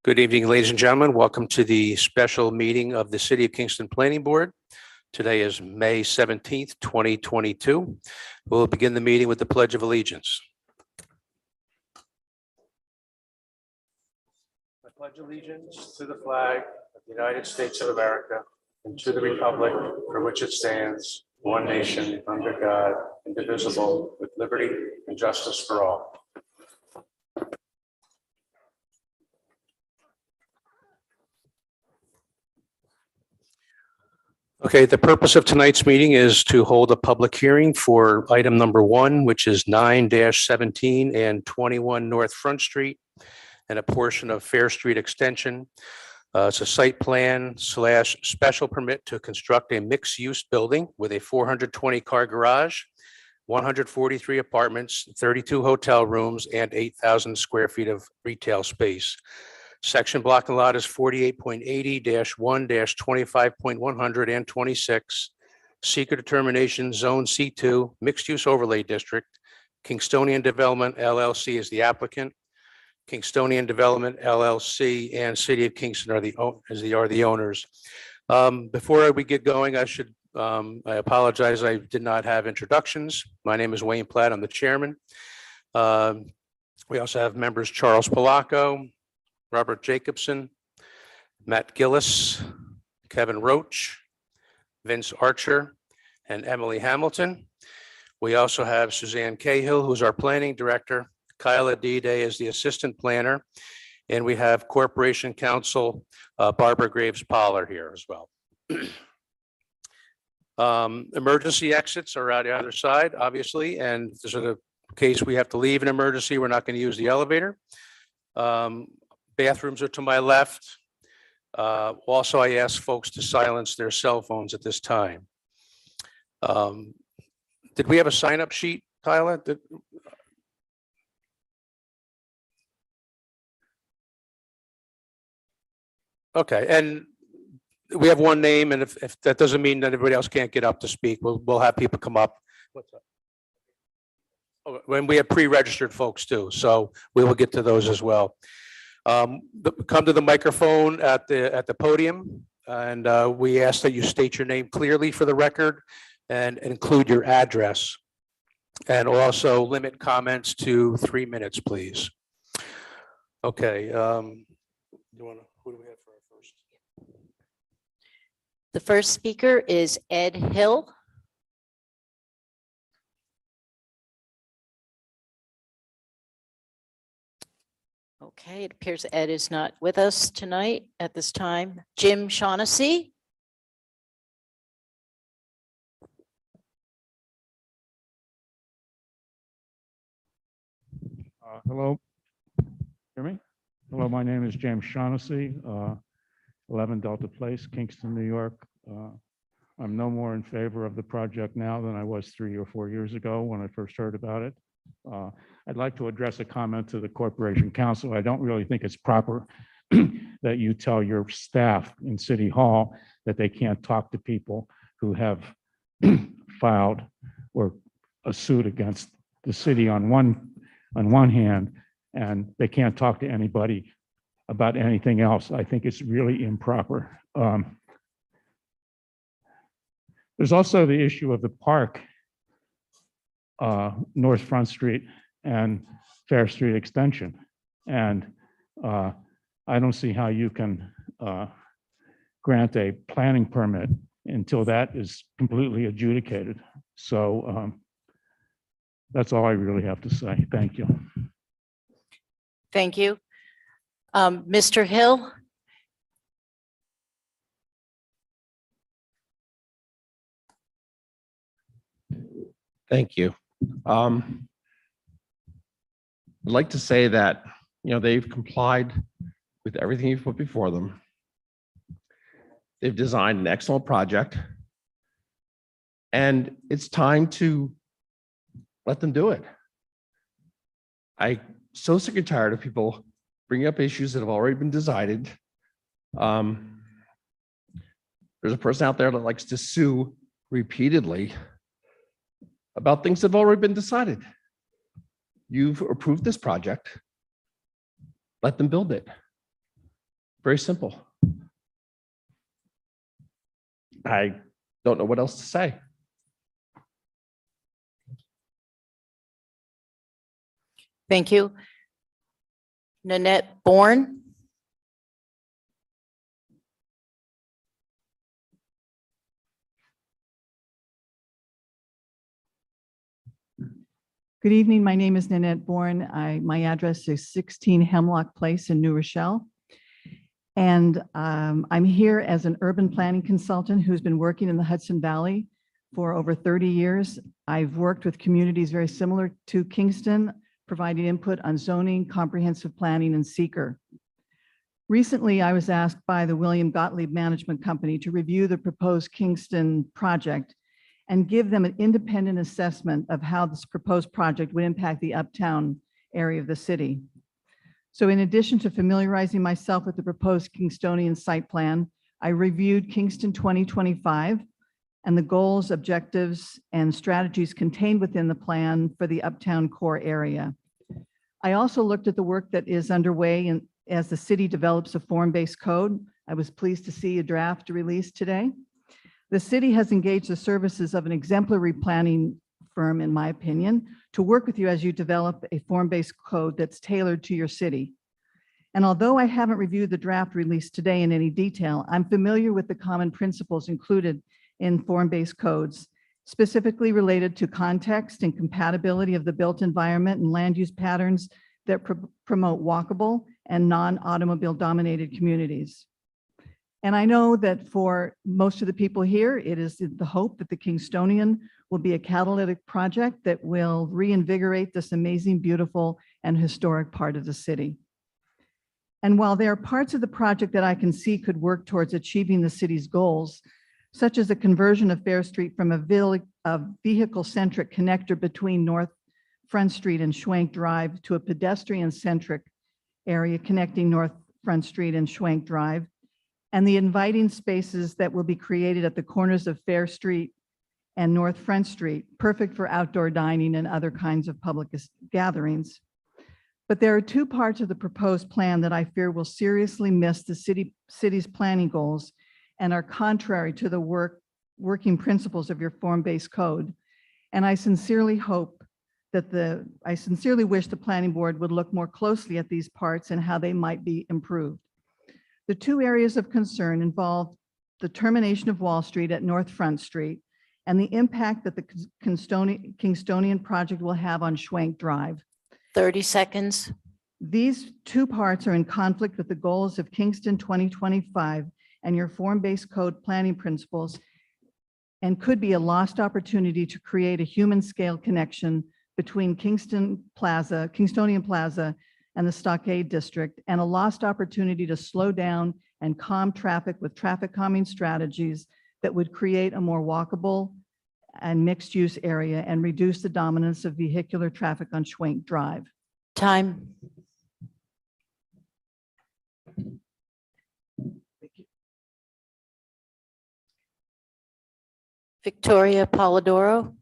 Good evening, ladies and gentlemen. Welcome to the special meeting of the City of Kingston Planning Board. Today is May 17th, 2022. We'll begin the meeting with the Pledge of Allegiance. I pledge allegiance to the flag of the United States of America and to the republic for which it stands, one nation under God, indivisible, with liberty and justice for all. Okay, the purpose of tonight's meeting is to hold a public hearing for item number 1, which is 9-17 and 21 North Front Street and a portion of Fair Street Extension. It's a site plan / special permit to construct a mixed-use building with a 420-car garage, 143 apartments, 32 hotel rooms, and 8,000 square feet of retail space. Section block and lot is 48.80-1-25.126. Seeker determination zone C2 mixed use overlay district. Kingstonian Development LLC is the applicant. Kingstonian Development LLC and City of Kingston are the owners. Before we get going, I apologize. I did not have introductions. My name is Wayne Platt. I'm the chairman. We also have members Charles Polacco, Robert Jacobson, Matt Gillis, Kevin Roach, Vince Archer, and Emily Hamilton. We also have Suzanne Cahill, who's our planning director. Kyle Adide is the assistant planner. And we have Corporation Counsel Barbara Graves Poller here as well. Emergency exits are out the other side, obviously. And if there's a case we have to leave an emergency, we're not going to use the elevator. Bathrooms are to my left. Also, I ask folks to silence their cell phones at this time. Did we have a sign-up sheet, Tyler? Okay, and we have one name, and if that doesn't mean that everybody else can't get up to speak, we'll have people come up. What's up? Oh, when we have pre-registered folks too, so we will get to those as well. Come to the microphone at the podium, and we ask that you state your name clearly for the record and include your address, and also limit comments to 3 minutes, please. Okay. Who do we have for our first? The first speaker is Ed Hill. Okay, it appears Ed is not with us tonight at this time. Jim Shaughnessy. Hello. Hear me? Hello, my name is James Shaughnessy, 11 Delta Place, Kingston, New York. I'm no more in favor of the project now than I was 3 or 4 years ago when I first heard about it. I'd like to address a comment to the Corporation Counsel. I don't really think it's proper that you tell your staff in City Hall that they can't talk to people who have filed or a suit against the city on one hand, and they can't talk to anybody about anything else. I think it's really improper. There's also the issue of the park, North Front Street and Fair Street Extension. And I don't see how you can grant a planning permit until that is completely adjudicated. So that's all I really have to say. Thank you. Thank you. Mr. Hill. Thank you. I'd like to say that, they've complied with everything you've put before them. They've designed an excellent project. And it's time to let them do it. I'm so sick and tired of people bringing up issues that have already been decided. There's a person out there that likes to sue repeatedly about things that have already been decided. You've approved this project. Let them build it. Very simple. I don't know what else to say. Thank you. Nanette Bourne. Good evening. My name is Nanette Bourne. My address is 16 Hemlock Place in New Rochelle. And I'm here as an urban planning consultant who's been working in the Hudson Valley for over 30 years. I've worked with communities very similar to Kingston, providing input on zoning, comprehensive planning, and seeker. Recently, I was asked by the William Gottlieb Management Company to review the proposed Kingston project and give them an independent assessment of how this proposed project would impact the uptown area of the city. So in addition to familiarizing myself with the proposed Kingstonian site plan, I reviewed Kingston 2025 and the goals, objectives, and strategies contained within the plan for the uptown core area. I also looked at the work that is underway as the city develops a form-based code. I was pleased to see a draft released today. The city has engaged the services of an exemplary planning firm, in my opinion, to work with you as you develop a form-based code that's tailored to your city. And although I haven't reviewed the draft released today in any detail, I'm familiar with the common principles included in form-based codes, specifically related to context and compatibility of the built environment and land use patterns that promote walkable and non-automobile dominated communities. And I know that for most of the people here, it is the hope that the Kingstonian will be a catalytic project that will reinvigorate this amazing, beautiful, and historic part of the city. And while there are parts of the project that I can see could work towards achieving the city's goals, such as a conversion of Fair Street from a vehicle-centric connector between North Front Street and Schwank Drive to a pedestrian-centric area connecting North Front Street and Schwank Drive, and the inviting spaces that will be created at the corners of Fair Street and North Front Street, perfect for outdoor dining and other kinds of public gatherings. But there are two parts of the proposed plan that I fear will seriously miss the city's planning goals and are contrary to the working principles of your form-based code. And I sincerely wish the planning board would look more closely at these parts and how they might be improved. The two areas of concern involve the termination of Wall Street at North Front Street and the impact that the Kingstonian project will have on Schwank Drive. 30 seconds. These two parts are in conflict with the goals of Kingston 2025 and your form-based code planning principles, and could be a lost opportunity to create a human scale connection between Kingstonian Plaza and the Stockade District, and a lost opportunity to slow down and calm traffic with traffic calming strategies that would create a more walkable and mixed use area and reduce the dominance of vehicular traffic on Schwank Drive. Time. Victoria Polidoro.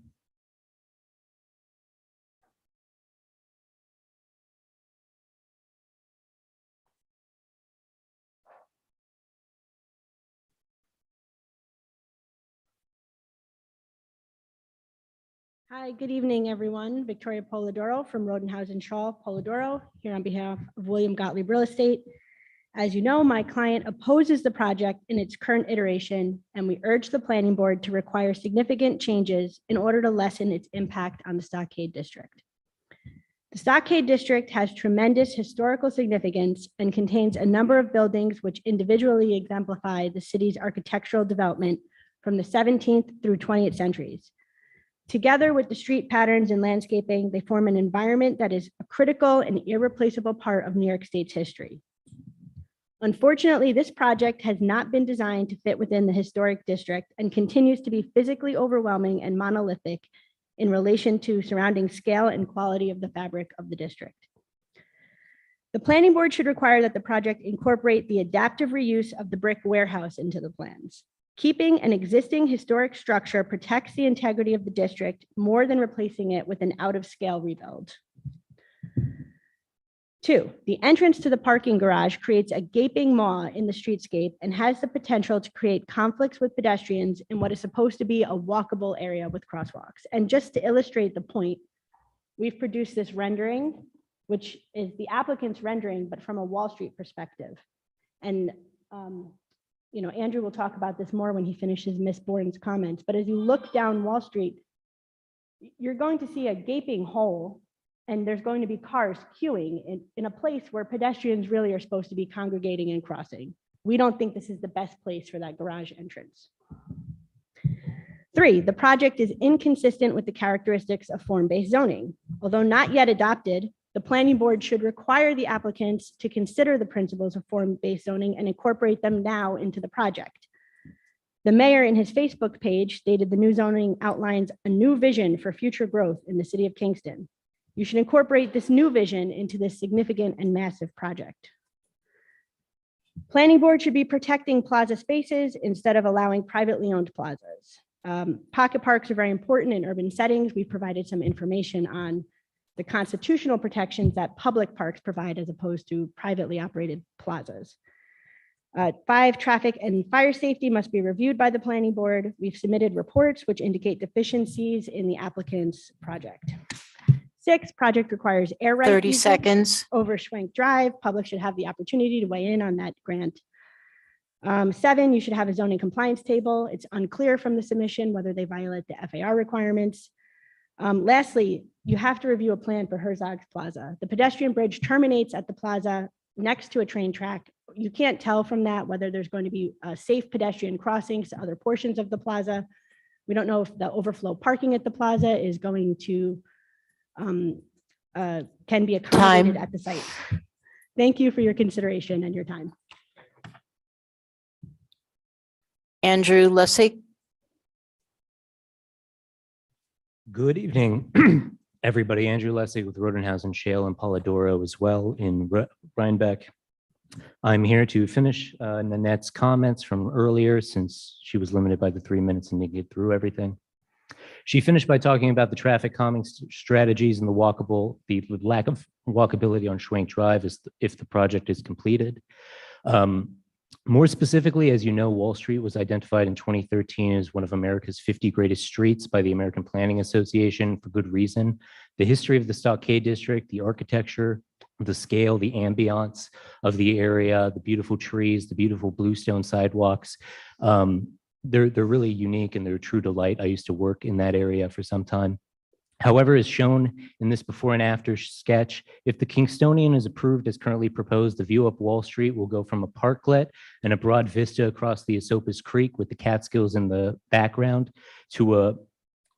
Hi, good evening, everyone. Victoria Polidoro from Rodenhausen Shaw Polidoro, here on behalf of William Gottlieb Real Estate. As you know, my client opposes the project in its current iteration, and we urge the planning board to require significant changes in order to lessen its impact on the Stockade District. The Stockade District has tremendous historical significance and contains a number of buildings which individually exemplify the city's architectural development from the 17th through 20th centuries. Together with the street patterns and landscaping, they form an environment that is a critical and irreplaceable part of New York State's history. Unfortunately, this project has not been designed to fit within the historic district and continues to be physically overwhelming and monolithic in relation to surrounding scale and quality of the fabric of the district. The planning board should require that the project incorporate the adaptive reuse of the brick warehouse into the plans. Keeping an existing historic structure protects the integrity of the district more than replacing it with an out-of-scale rebuild. 2, the entrance to the parking garage creates a gaping maw in the streetscape and has the potential to create conflicts with pedestrians in what is supposed to be a walkable area with crosswalks. And just to illustrate the point, we've produced this rendering, which is the applicant's rendering, but from a Wall Street perspective. And Andrew will talk about this more when he finishes Ms. Bourne's comments, but as you look down Wall Street, you're going to see a gaping hole, and there's going to be cars queuing in a place where pedestrians really are supposed to be congregating and crossing. We don't think this is the best place for that garage entrance. 3, the project is inconsistent with the characteristics of form-based zoning. Although not yet adopted, the planning board should require the applicants to consider the principles of form-based zoning and incorporate them now into the project. The mayor in his Facebook page stated the new zoning outlines a new vision for future growth in the city of Kingston. You should incorporate this new vision into this significant and massive project. Planning board should be protecting plaza spaces instead of allowing privately owned plazas. Pocket parks are very important in urban settings. We've provided some information on the constitutional protections that public parks provide as opposed to privately operated plazas. 5, traffic and fire safety must be reviewed by the planning board. We've submitted reports which indicate deficiencies in the applicant's project. 6, project requires air right 30 usage seconds. over Schwenk Drive. Public should have the opportunity to weigh in on that grant. 7, you should have a zoning compliance table. It's unclear from the submission whether they violate the FAR requirements. Lastly, you have to review a plan for Herzog's Plaza. The pedestrian bridge terminates at the plaza next to a train track. You can't tell from that whether there's going to be safe pedestrian crossings to other portions of the plaza. We don't know if the overflow parking at the plaza is going to can be accommodated at the site. Thank you for your consideration and your time. Andrew Lessig. Good evening, everybody. Andrew Lessig with Rodenhausen, Shale, and Polidoro as well in Rhinebeck. I'm here to finish Nanette's comments from earlier since she was limited by the 3 minutes and didn't get through everything. She finished by talking about the traffic calming strategies and the lack of walkability on Schwenk Drive if the project is completed. More specifically, as you know, Wall Street was identified in 2013 as one of America's 50 greatest streets by the American Planning Association for good reason. The history of the Stockade District, the architecture, the scale, the ambiance of the area, the beautiful trees, the beautiful bluestone sidewalks, they're really unique and they're a true delight. I used to work in that area for some time. However, as shown in this before and after sketch, if the Kingstonian is approved as currently proposed, the view up Wall Street will go from a parklet and a broad vista across the Esopus Creek with the Catskills in the background to a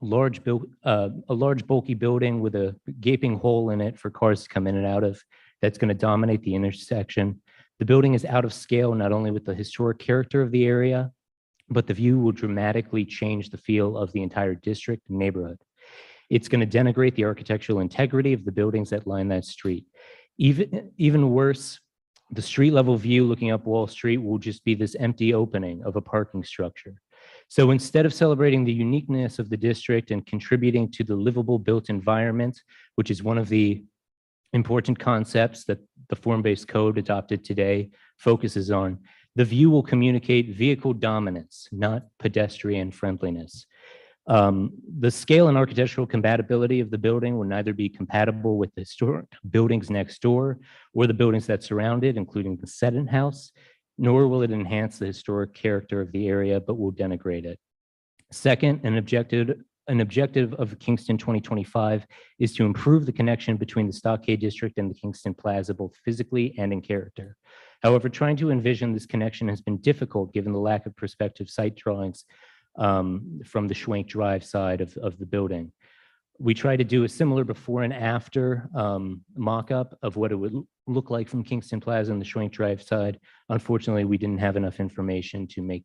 large bulky building with a gaping hole in it for cars to come in and out of that's going to dominate the intersection. The building is out of scale, not only with the historic character of the area, but the view will dramatically change the feel of the entire district and neighborhood. It's going to denigrate the architectural integrity of the buildings that line that street. Even worse, the street level view looking up Wall Street will just be this empty opening of a parking structure. So instead of celebrating the uniqueness of the district and contributing to the livable built environment, which is one of the important concepts that the form-based code adopted today focuses on, the view will communicate vehicle dominance, not pedestrian friendliness. The scale and architectural compatibility of the building will neither be compatible with the historic buildings next door or the buildings that surround it, including the Seddon House, nor will it enhance the historic character of the area, but will denigrate it. Second, an objective of Kingston 2025 is to improve the connection between the Stockade District and the Kingston Plaza, both physically and in character. However, trying to envision this connection has been difficult given the lack of prospective site drawings from the Schwenk Drive side of the building. We tried to do a similar before and after mock-up of what it would look like from Kingston Plaza and the Schwenk Drive side. Unfortunately, we didn't have enough information to make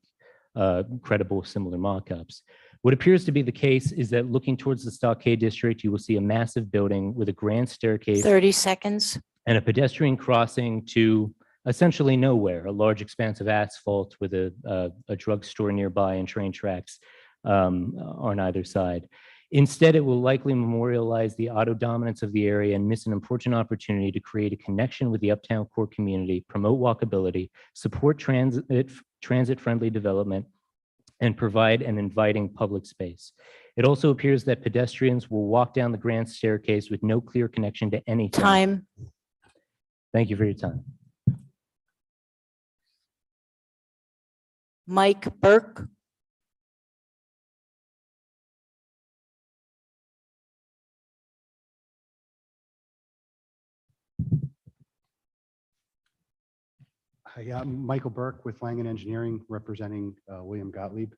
credible similar mock-ups. What appears to be the case is that looking towards the Stockade District, you will see a massive building with a grand staircase 30 seconds. and a pedestrian crossing to essentially nowhere, a large expanse of asphalt with a drugstore nearby and train tracks on either side. Instead, it will likely memorialize the auto dominance of the area and miss an important opportunity to create a connection with the uptown core community, promote walkability, support transit-friendly development, and provide an inviting public space. It also appears that pedestrians will walk down the grand staircase with no clear connection to anything. Time. Thank you for your time. Mike Burke. Hi, I'm Michael Burke with Langan Engineering, representing William Gottlieb.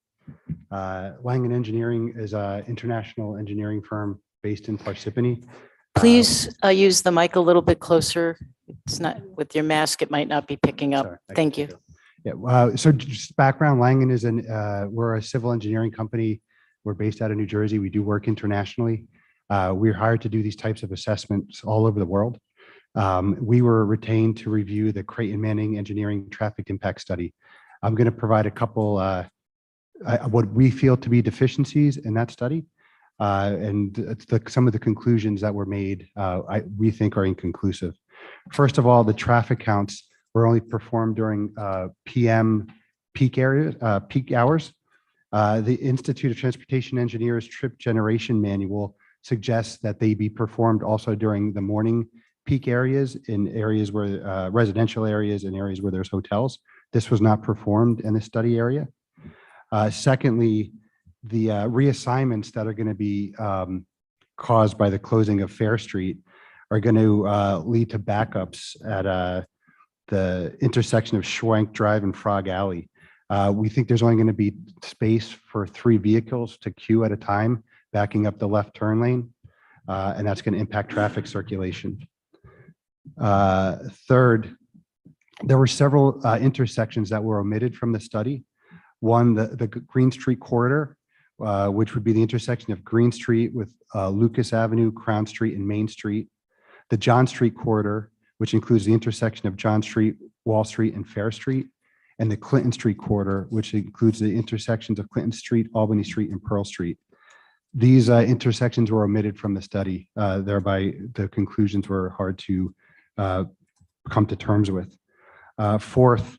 Langan Engineering is an international engineering firm based in Parsippany. Please use the mic a little bit closer. It's not with your mask. It might not be picking up. Sorry, I Thank can you. pick up. Yeah, so just background, Langan is we're a civil engineering company. We're based out of New Jersey. We do work internationally. We're hired to do these types of assessments all over the world. We were retained to review the Creighton Manning Engineering Traffic Impact Study. I'm going to provide a couple what we feel to be deficiencies in that study, and some of the conclusions that were made we think are inconclusive. First of all, the traffic counts were only performed during PM peak hours. The Institute of Transportation Engineers Trip Generation Manual suggests that they be performed also during the morning peak areas, in areas where residential areas and areas where there's hotels. This was not performed in the study area. Secondly, the reassignments that are going to be caused by the closing of Fair Street are going to lead to backups at the intersection of Schwenk Drive and Frog Alley. We think there's only going to be space for 3 vehicles to queue at a time, backing up the left turn lane, and that's going to impact traffic circulation. Third, there were several intersections that were omitted from the study. One, the Green Street corridor, which would be the intersection of Green Street with Lucas Avenue, Crown Street, and Main Street. The John Street corridor, which includes the intersection of John Street, Wall Street, and Fair Street. And the Clinton Street corridor, which includes the intersections of Clinton Street, Albany Street, and Pearl Street. These intersections were omitted from the study, thereby the conclusions were hard to come to terms with. Fourth,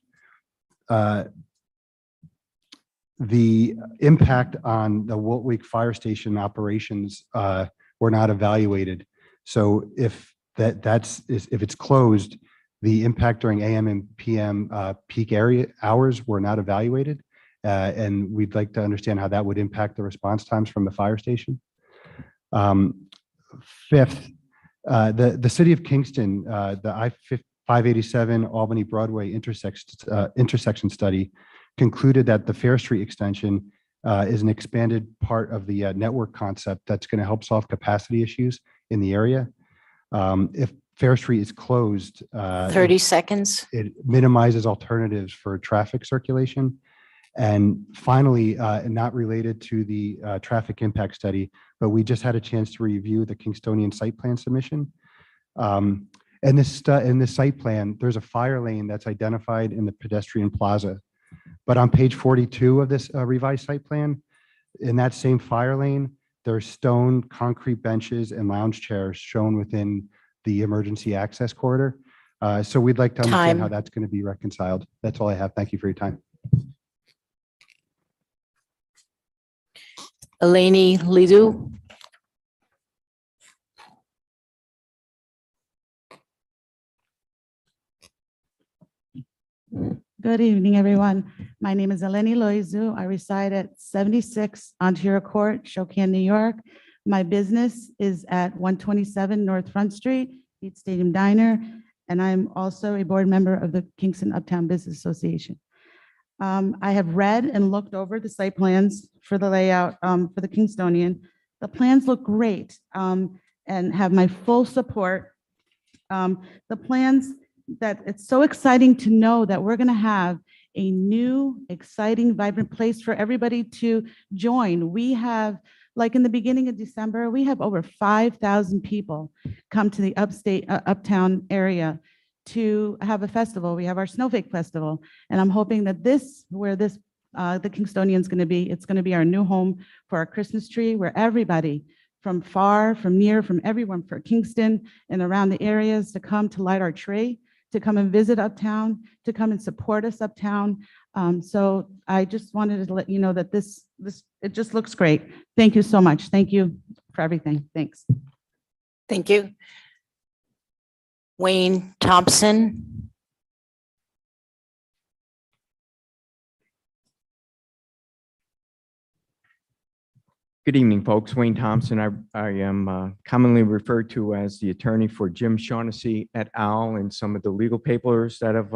the impact on the Woltwig Fire Station operations were not evaluated. So if it's closed, the impact during AM and PM peak area hours were not evaluated. And we'd like to understand how that would impact the response times from the fire station. Fifth, the city of Kingston, the I-587 Albany Broadway intersection study concluded that the Fair Street extension is an expanded part of the network concept that's going to help solve capacity issues in the area. If Fair Street is closed, 30 seconds. it minimizes alternatives for traffic circulation. And finally, not related to the traffic impact study, but we just had a chance to review the Kingstonian site plan submission. In this site plan, there's a fire lane that's identified in the pedestrian plaza. But on page 42 of this revised site plan, in that same fire lane, there's stone, concrete benches, and lounge chairs shown within the emergency access corridor. So we'd like to understand how that's going to be reconciled. That's all I have. Thank you for your time. Eleni Lidu. Good evening, everyone. My name is Eleni Loizu. I reside at 76 Ontario Court, Shokan, New York. My business is at 127 North Front Street, Eat Stadium Diner, and I'm also a board member of the Kingston Uptown Business Association. I have read and looked over the site plans for the layout for the Kingstonian. The plans look great and have my full support. The plans that it's so exciting to know that we're going to have a new, exciting, vibrant place for everybody to join. We have, like in the beginning of December, we have over 5,000 people come to the uptown area to have a festival. We have our Snowflake Festival, and I'm hoping that the Kingstonian is going to be, it's going to be our new home for our Christmas tree, where everybody from far, from near, from everyone for Kingston and around the areas to come to light our tree, to come and visit uptown, to come and support us uptown. So I just wanted to let you know that it just looks great. Thank you so much. Thank you for everything. Thanks. Thank you. Wayne Thompson. Good evening, folks. Wayne Thompson. I am commonly referred to as the attorney for Jim Shaughnessy et al. And some of the legal papers that have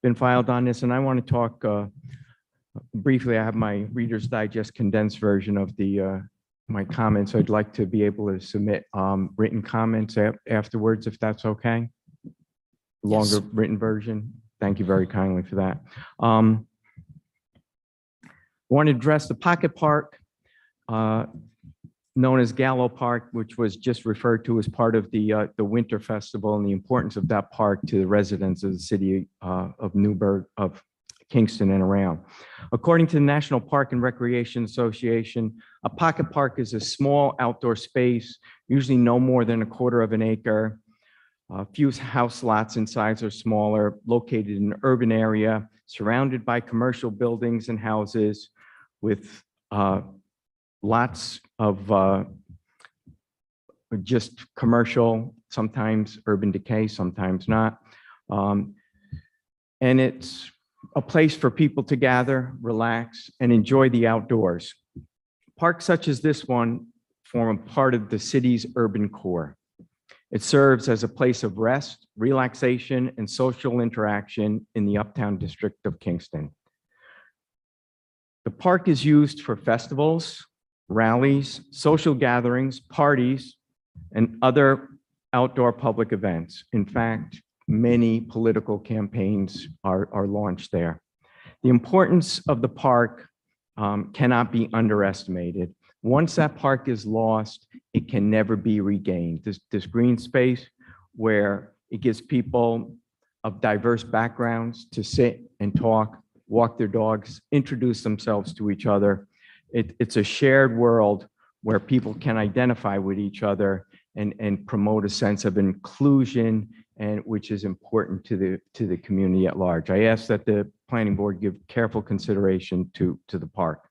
been filed on this. And I want to talk briefly. I have my Reader's Digest condensed version of my comments. I'd like to be able to submit written comments afterwards, if that's okay. Longer written version. Thank you very kindly for that. I want to address the Pocket Park, known as Gallo Park, which was just referred to as part of the Winter Festival, and the importance of that park to the residents of the city of Newburgh, of Kingston and around. According to the National Park and Recreation Association, a pocket park is a small outdoor space, usually no more than 1/4 of an acre. Few house lots in size are smaller, located in an urban area, surrounded by commercial buildings and houses, with lots of just commercial, sometimes urban decay, sometimes not. And it's a place for people to gather, relax, and enjoy the outdoors. Parks such as this one form a part of the city's urban core. It serves as a place of rest, relaxation, and social interaction in the uptown district of Kingston. The park is used for festivals, rallies, social gatherings, parties, and other outdoor public events. In fact, many political campaigns are launched there. The importance of the park cannot be underestimated. Once that park is lost, it can never be regained. This green space where it gives people of diverse backgrounds to sit and talk, walk their dogs, introduce themselves to each other. It's a shared world where people can identify with each other and promote a sense of inclusion, and which is important to the community at large. I ask that the planning board give careful consideration to the park.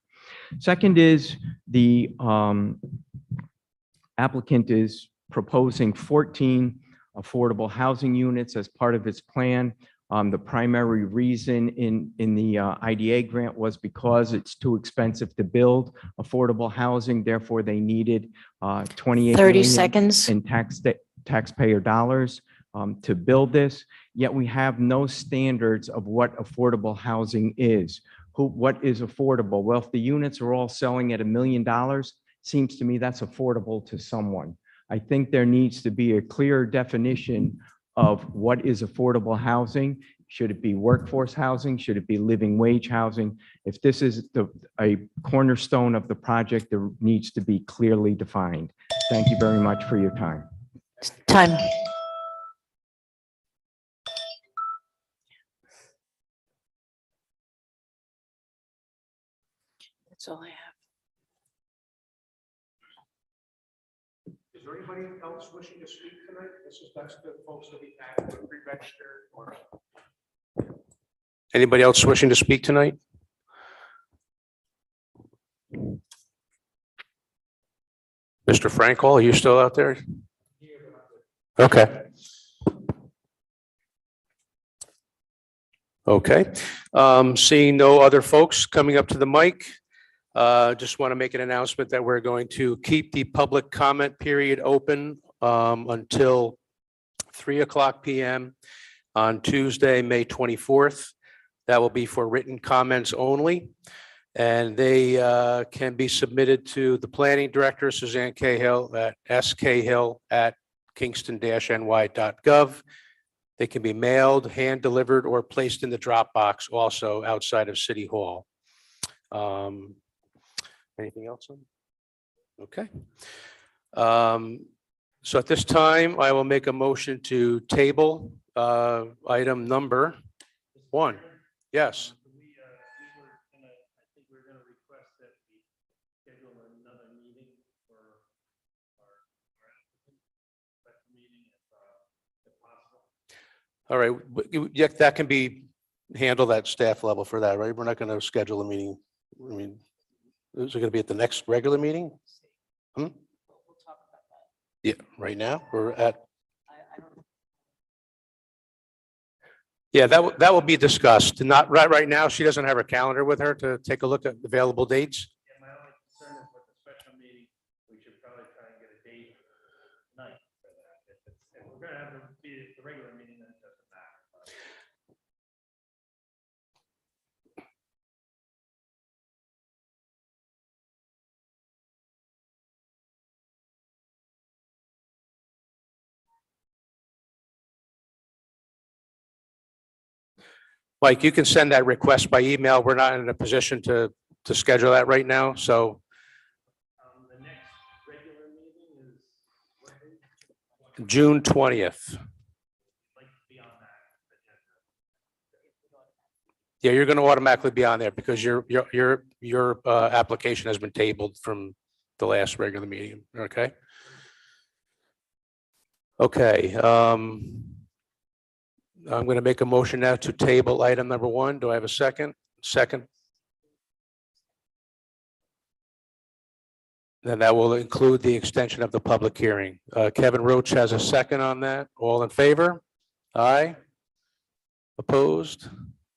Second is the applicant is proposing 14 affordable housing units as part of its plan. The primary reason in the IDA grant was because it's too expensive to build affordable housing. Therefore, they needed 28 30 million seconds. in taxpayer dollars to build this. Yet we have no standards of what affordable housing is. What is affordable? Well, if the units are all selling at $1 million, seems to me that's affordable to someone. I think there needs to be a clear definition of what is affordable housing. Should it be workforce housing? Should it be living wage housing? If this is a cornerstone of the project, there needs to be clearly defined. Thank you very much for your time. Time. That's all I have. Is there anybody else wishing to speak tonight? That's the folks that we had pre-registered or. Anybody else wishing to speak tonight? Mr. Frankel, are you still out there? Okay. Okay. Seeing no other folks coming up to the mic, just want to make an announcement that we're going to keep the public comment period open until 3:00 p.m. on Tuesday, May 24th. That will be for written comments only. And they can be submitted to the planning director, Suzanne Cahill, at skhill@kingston-ny.gov. They can be mailed, hand delivered, or placed in the Dropbox also outside of City Hall. Anything else? Okay. So at this time, I will make a motion to table item number 1. Yes. All right, yeah, that can be handled at staff level for that, right? We're not going to schedule a meeting. I mean, is it going to be at the next regular meeting? Yeah, right now we're at. Yeah, that will be discussed. Not right now. She doesn't have her calendar with her to take a look at available dates. Yeah, my only concern is with the special meeting, we should probably try and get a date tonight for that. If we're gonna have the regular meeting, then it doesn't matter. Mike, you can send that request by email. We're not in a position to schedule that right now. So The next regular meeting is what date? June 20th. Like to be on that agenda. Yeah, you're going to automatically be on there because your application has been tabled from the last regular meeting. Okay. Okay. I'm going to make a motion now to table item number 1. Do I have a second? Second. Then that will include the extension of the public hearing. Kevin Roach has a second on that. All in favor? Aye. Opposed?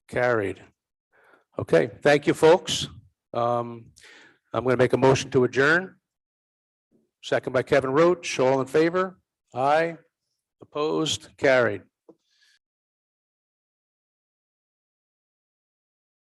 Carried. Okay, thank you, folks. I'm going to make a motion to adjourn. Second by Kevin Roach. All in favor? Aye. Opposed? Carried.